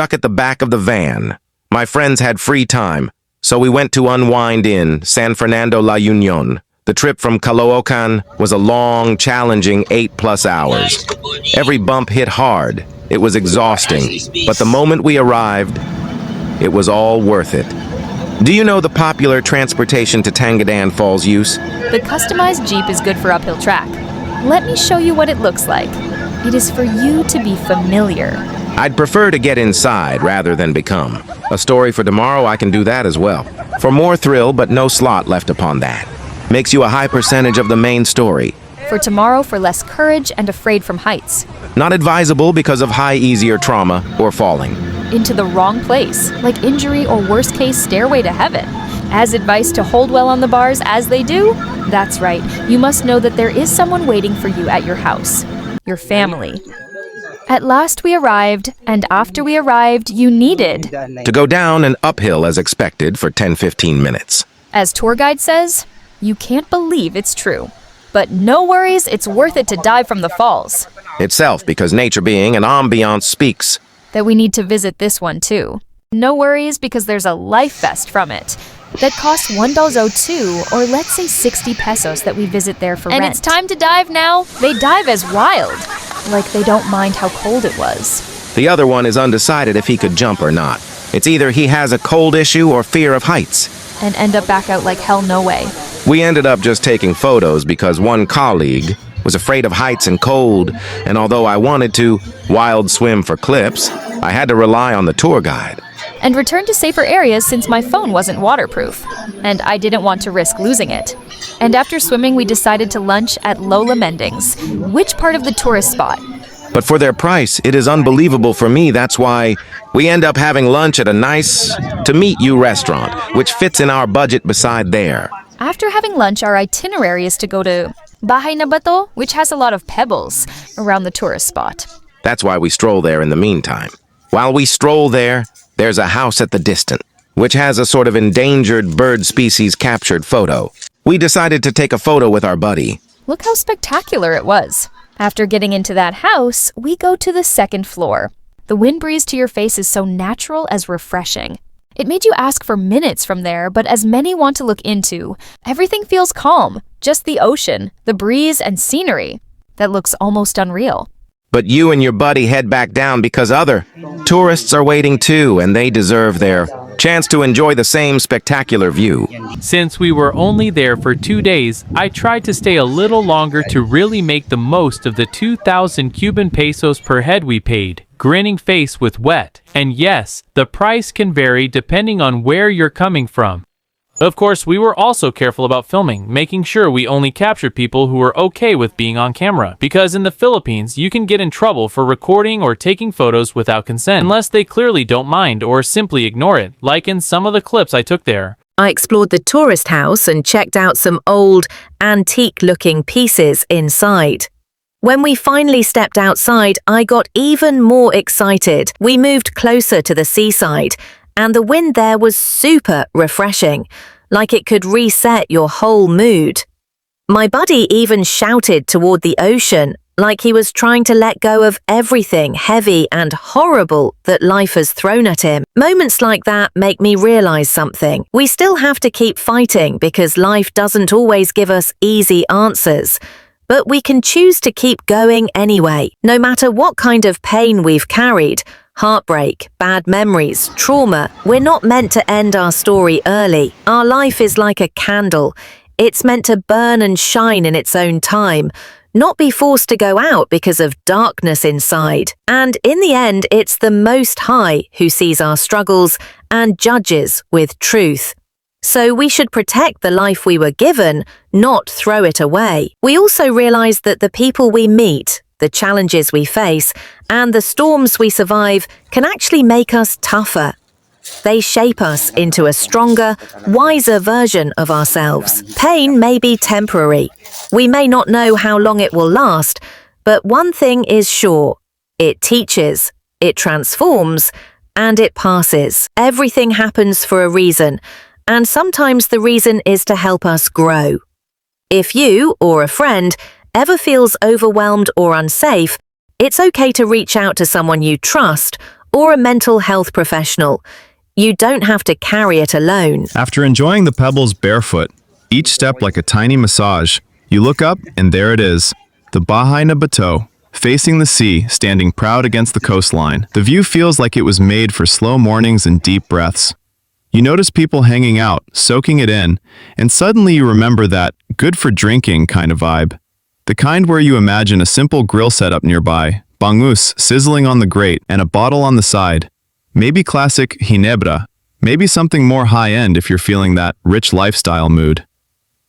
stuck at the back of the van. My friends had free time, so we went to unwind in San Fernando, La Union. The trip from Caloocan was a long, challenging 8+ hours. Every bump hit hard. It was exhausting, but the moment we arrived, it was all worth it. Do you know the popular transportation to Tangadan Falls use? The customized Jeep is good for uphill track. Let me show you what it looks like. It is for you to be familiar. I'd prefer to get inside rather than become. A story for tomorrow, I can do that as well. For more thrill, but no slot left upon that. Makes you a high percentage of the main story. For tomorrow, for less courage and afraid from heights. Not advisable because of high, easier trauma or falling. Into the wrong place, like injury or worst case stairway to heaven. As advice to hold well on the bars as they do? That's right, you must know that there is someone waiting for you at your house. Your family. At last we arrived, and after we arrived, you needed to go down and uphill as expected for 10-15 minutes. As tour guide says, you can't believe it's true. But no worries, it's worth it to dive from the falls. Itself, because nature being an ambiance speaks. That we need to visit this one too. No worries, because there's a life vest from it. That costs $1.02, or let's say 60 pesos that we visit there for rent. And it's time to dive now. They dive as wild. Like they don't mind how cold it was. The other one is undecided if he could jump or not. It's either he has a cold issue or fear of heights. And end up back out like hell no way. We ended up just taking photos because one colleague was afraid of heights and cold, and although I wanted to wild swim for clips, I had to rely on the tour guide. And return to safer areas since my phone wasn't waterproof, and I didn't want to risk losing it. And after swimming, we decided to lunch at Lola Mending's, which part of the tourist spot. But for their price, it is unbelievable for me. That's why we end up having lunch at a nice to-meet-you restaurant, which fits in our budget beside there. After having lunch, our itinerary is to go to Bahay na Bato, which has a lot of pebbles around the tourist spot. That's why we stroll there in the meantime. While we stroll there, there's a house at the distance, which has a sort of endangered bird species captured photo. We decided to take a photo with our buddy. Look how spectacular it was. After getting into that house, we go to the second floor. The wind breeze to your face is so natural as refreshing. It made you ask for minutes from there, but as many want to look into, everything feels calm. Just the ocean, the breeze, and scenery. That looks almost unreal. But you and your buddy head back down because other tourists are waiting too, and they deserve their chance to enjoy the same spectacular view. Since we were only there for 2 days, I tried to stay a little longer to really make the most of the 2,000 Cuban pesos per head we paid. Grinning face with wet. And yes, the price can vary depending on where you're coming from. Of course, we were also careful about filming, making sure we only captured people who were okay with being on camera. Because in the Philippines, you can get in trouble for recording or taking photos without consent, unless they clearly don't mind or simply ignore it, like in some of the clips I took there. I explored the tourist house and checked out some old, antique-looking pieces inside. When we finally stepped outside, I got even more excited. We moved closer to the seaside, and the wind there was super refreshing, like it could reset your whole mood. My buddy even shouted toward the ocean, like he was trying to let go of everything heavy and horrible that life has thrown at him. Moments like that make me realize something. We still have to keep fighting because life doesn't always give us easy answers. But we can choose to keep going anyway, no matter what kind of pain we've carried. Heartbreak, bad memories, trauma. We're not meant to end our story early. Our life is like a candle. It's meant to burn and shine in its own time, not be forced to go out because of darkness inside. And in the end, it's the Most High who sees our struggles and judges with truth. So we should protect the life we were given, not throw it away. We also realize that the people we meet, the challenges we face, and the storms we survive can actually make us tougher. They shape us into a stronger, wiser version of ourselves. Pain may be temporary. We may not know how long it will last, but one thing is sure. It teaches, it transforms, and it passes. Everything happens for a reason. And sometimes the reason is to help us grow. If you, or a friend, ever feels overwhelmed or unsafe, it's okay to reach out to someone you trust or a mental health professional. You don't have to carry it alone. After enjoying the pebbles barefoot, each step like a tiny massage, you look up and there it is, the Bahay na Bato, facing the sea, standing proud against the coastline. The view feels like it was made for slow mornings and deep breaths. You notice people hanging out, soaking it in, and suddenly you remember that good for drinking kind of vibe. The kind where you imagine a simple grill setup nearby, bangus sizzling on the grate, and a bottle on the side. Maybe classic ginebra, maybe something more high-end if you're feeling that rich lifestyle mood.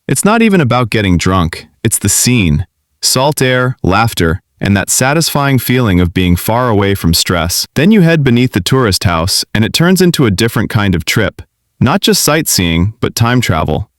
It's not even about getting drunk, it's the scene. Salt air, laughter, and that satisfying feeling of being far away from stress. Then you head beneath the tourist house, and it turns into a different kind of trip. Not just sightseeing, but time travel.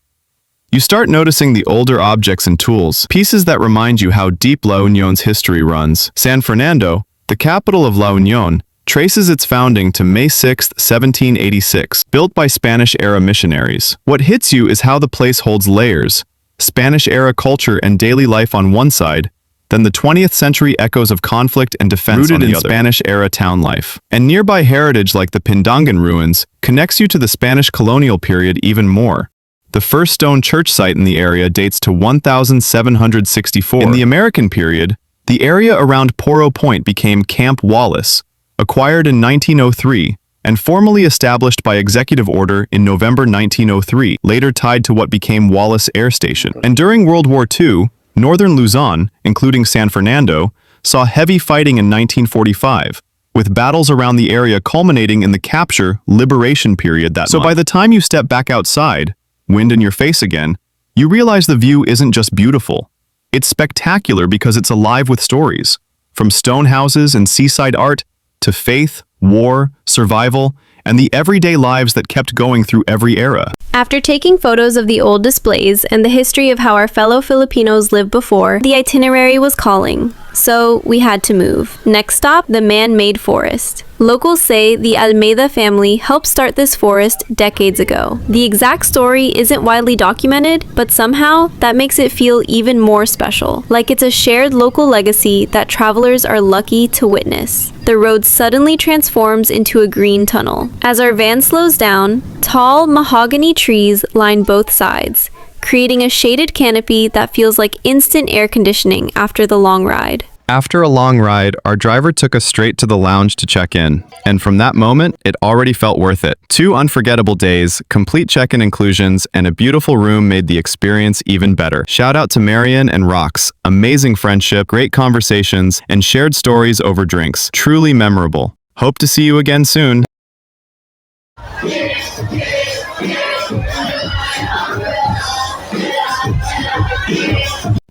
You start noticing the older objects and tools, pieces that remind you how deep La Union's history runs. San Fernando, the capital of La Union, traces its founding to May 6, 1786, built by Spanish-era missionaries. What hits you is how the place holds layers: Spanish-era culture and daily life on one side, then the 20th century echoes of conflict and defense rooted in Spanish-era town life. And nearby heritage like the Pindangan ruins connects you to the Spanish colonial period even more. The first stone church site in the area dates to 1764. In the American period, the area around Poro Point became Camp Wallace, acquired in 1903, and formally established by executive order in November 1903, later tied to what became Wallace Air Station. And during World War II, northern Luzon, including San Fernando, saw heavy fighting in 1945, with battles around the area culminating in the capture-liberation period that month. So by the time you step back outside, wind in your face again, you realize the view isn't just beautiful. It's spectacular because it's alive with stories, from stone houses and seaside art to faith, war, survival, and the everyday lives that kept going through every era. After taking photos of the old displays and the history of how our fellow Filipinos lived before, the itinerary was calling, so we had to move. Next stop, the man-made forest. Locals say the Almeida family helped start this forest decades ago. The exact story isn't widely documented, but somehow that makes it feel even more special, like it's a shared local legacy that travelers are lucky to witness. The road suddenly transforms into a green tunnel. As our van slows down, tall mahogany trees line both sides, creating a shaded canopy that feels like instant air conditioning after the long ride. After a long ride, our driver took us straight to the lounge to check in, and from that moment, it already felt worth it. 2 unforgettable days, complete check-in inclusions, and a beautiful room made the experience even better. Shout out to Marian and Rox. Amazing friendship, great conversations, and shared stories over drinks. Truly memorable. Hope to see you again soon.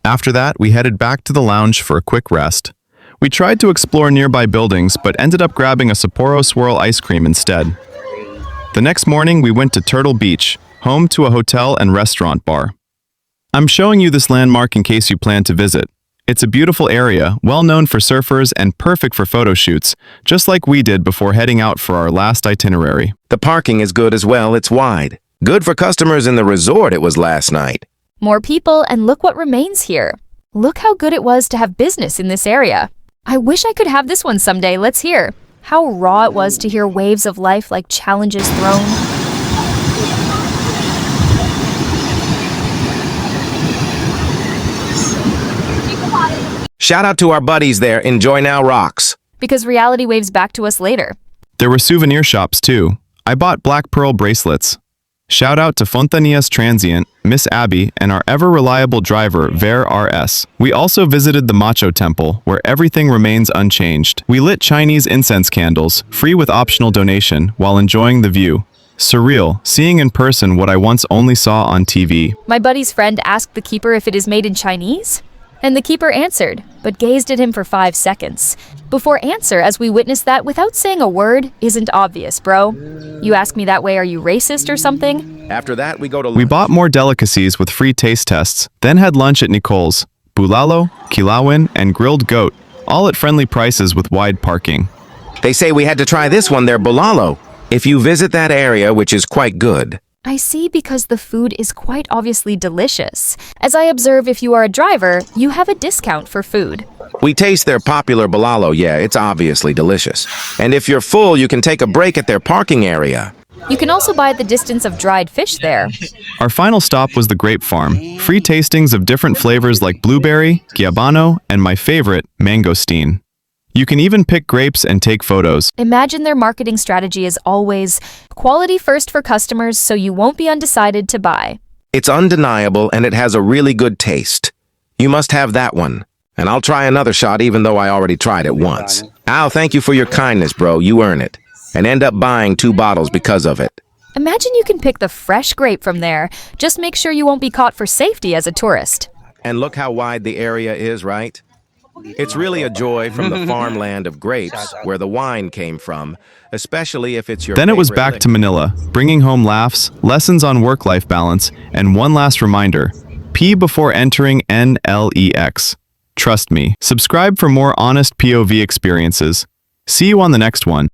After that, we headed back to the lounge for a quick rest. We tried to explore nearby buildings, but ended up grabbing a Sapporo Swirl ice cream instead. The next morning, we went to Turtle Beach, home to a hotel and restaurant bar. I'm showing you this landmark in case you plan to visit. It's a beautiful area, well known for surfers and perfect for photo shoots, just like we did before heading out for our last itinerary. The parking is good as well, it's wide. Good for customers in the resort it was last night. More people, and look what remains here. Look how good it was to have business in this area. I wish I could have this one someday. Let's hear. How raw it was to hear waves of life like challenges thrown. Shout out to our buddies there. Enjoy Now Rocks. Because reality waves back to us later. There were souvenir shops too. I bought black pearl bracelets. Shout out to Fontanillas Transient, Miss Abby, and our ever-reliable driver, Ver RS. We also visited the Macho Temple, where everything remains unchanged. We lit Chinese incense candles, free with optional donation, while enjoying the view. Surreal, seeing in person what I once only saw on TV. My buddy's friend asked the keeper if it is made in Chinese, and the keeper answered, but gazed at him for 5 seconds. Before answer, as we witnessed that without saying a word isn't obvious, bro. You ask me that way, are you racist or something? After that, we go to lunch. We bought more delicacies with free taste tests, then had lunch at Nicole's. Bulalo, kilawin, and grilled goat, all at friendly prices with wide parking. They say we had to try this one there, bulalo. If you visit that area, which is quite good, I see, because the food is quite obviously delicious. As I observe, if you are a driver, you have a discount for food. We taste their popular bulalo, yeah, it's obviously delicious. And if you're full, you can take a break at their parking area. You can also buy the distance of dried fish there. Our final stop was the grape farm. Free tastings of different flavors like blueberry, guayabano, and my favorite, mangosteen. You can even pick grapes and take photos. Imagine their marketing strategy is always quality first for customers, so you won't be undecided to buy. It's undeniable, and it has a really good taste. You must have that one. And I'll try another shot even though I already tried it once. Al, thank you for your kindness, bro. You earn it. And end up buying 2 bottles because of it. Imagine you can pick the fresh grape from there. Just make sure you won't be caught for safety as a tourist. And look how wide the area is, right? It's really a joy from the farmland of grapes, where the wine came from, especially if it's your Then it was favorite back liquor. to Manila, bringing home laughs, lessons on work-life balance, and one last reminder: pee before entering NLEX. Trust me. Subscribe for more honest POV experiences. See you on the next one.